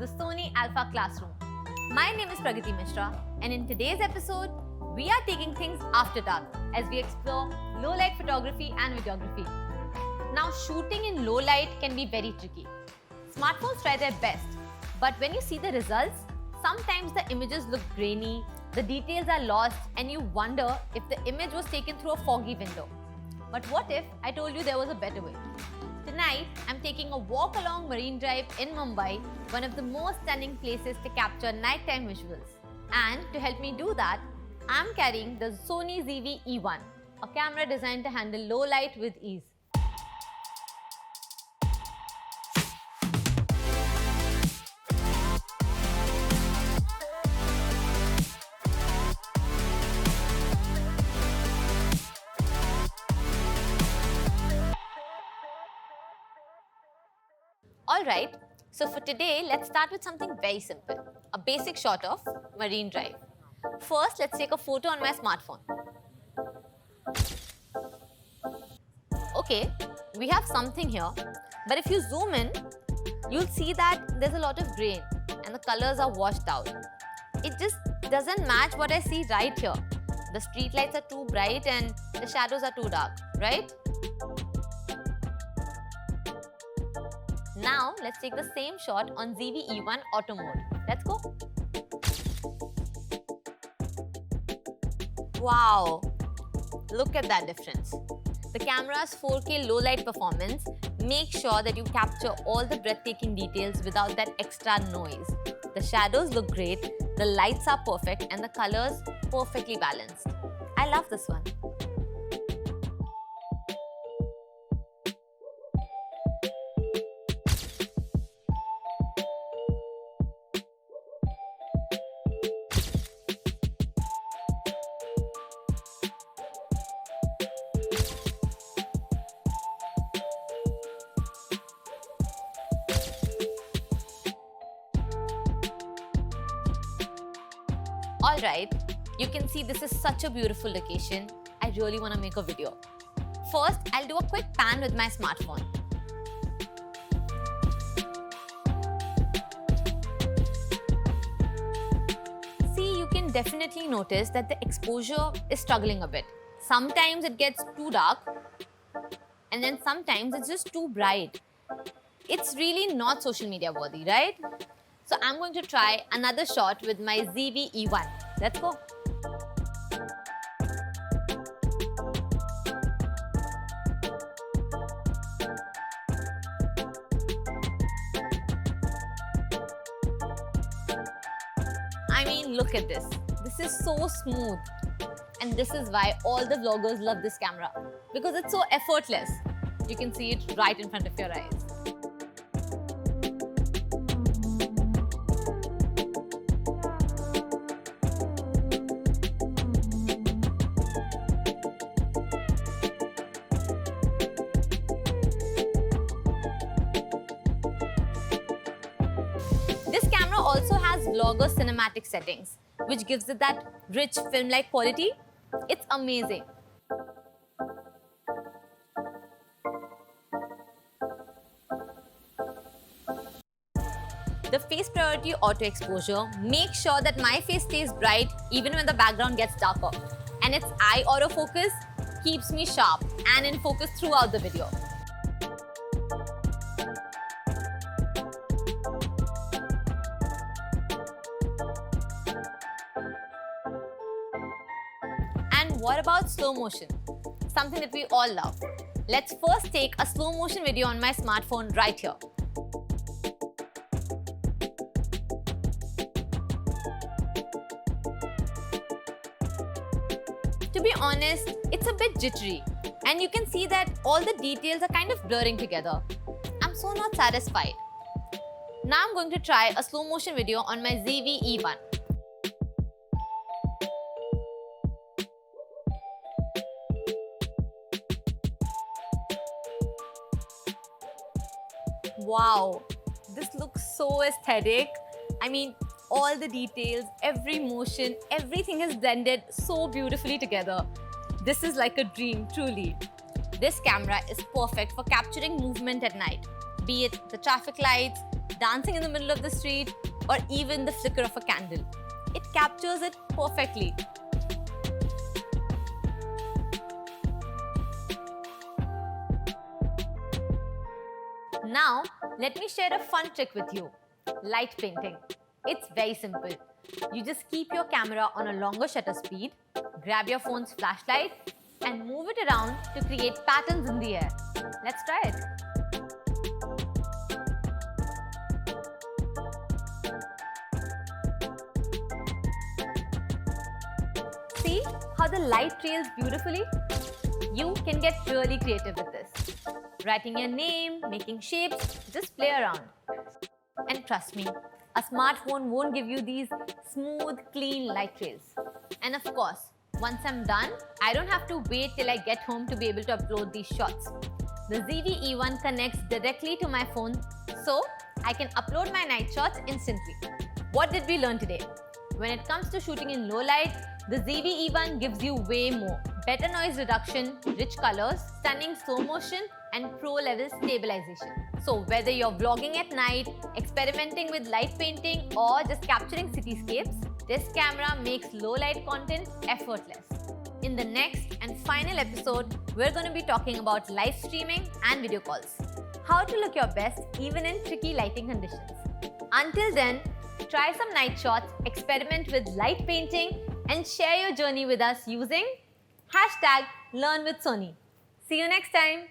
the Sony Alpha Classroom. My name is Pragati Mishra, and in today's episode, we are taking things after dark as we explore low light photography and videography. Now, shooting in low light can be very tricky. Smartphones try their best, but when you see the results, sometimes the images look grainy, the details are lost, and you wonder if the image was taken through a foggy window. But what if I told you there was a better way? Tonight, I'm taking a walk along Marine Drive in Mumbai, one of the most stunning places to capture nighttime visuals. And to help me do that, I'm carrying the Sony ZV-E1, a camera designed to handle low light with ease. Alright, so for today, let's start with something very simple, a basic shot of Marine Drive. First, let's take a photo on my smartphone. Okay, we have something here, but if you zoom in, you'll see that there's a lot of grain and the colors are washed out. It just doesn't match what I see right here. The street lights are too bright and the shadows are too dark, right? Now, let's take the same shot on ZV-E1 Auto Mode. Let's go. Wow, look at that difference. The camera's 4K low light performance makes sure that you capture all the breathtaking details without that extra noise. The shadows look great, the lights are perfect, and the colors perfectly balanced. I love this one. Alright, you can see this is such a beautiful location. I really want to make a video. First, I'll do a quick pan with my smartphone. See, you can definitely notice that the exposure is struggling a bit. Sometimes it gets too dark, and then sometimes it's just too bright. It's really not social media worthy, right? So I'm going to try another shot with my ZV-E1. Let's go. I mean, look at this. This is so smooth. And this is why all the vloggers love this camera. Because it's so effortless. You can see it right in front of your eyes. This camera also has vlogger cinematic settings, which gives it that rich film-like quality. It's amazing. The face priority auto exposure makes sure that my face stays bright even when the background gets darker. And its eye autofocus keeps me sharp and in focus throughout the video. And what about slow motion? Something that we all love. Let's first take a slow motion video on my smartphone right here. To be honest, it's a bit jittery, and you can see that all the details are kind of blurring together. I'm so not satisfied. Now I'm going to try a slow motion video on my ZV-E1. Wow, this looks so aesthetic. I mean, all the details, every motion, everything is blended so beautifully together. This is like a dream, truly. This camera is perfect for capturing movement at night, be it the traffic lights, dancing in the middle of the street, or even the flicker of a candle. It captures it perfectly. Now, let me share a fun trick with you. Light painting. It's very simple. You just keep your camera on a longer shutter speed, grab your phone's flashlight, and move it around to create patterns in the air. Let's try it. See how the light trails beautifully? You can get really creative with this. Writing your name, making shapes, just play around. And trust me, a smartphone won't give you these smooth, clean light trails. And of course, once I'm done, I don't have to wait till I get home to be able to upload these shots. The ZV E1 connects directly to my phone, so I can upload my night shots instantly. What did we learn today? When it comes to shooting in low light, the ZV E1 gives you way more. Better noise reduction, rich colors, stunning slow motion, and pro-level stabilization. So whether you're vlogging at night, experimenting with light painting, or just capturing cityscapes, this camera makes low-light content effortless. In the next and final episode, we're going to be talking about live streaming and video calls. How to look your best even in tricky lighting conditions. Until then, try some night shots, experiment with light painting, and share your journey with us using #LearnWithSony. See you next time.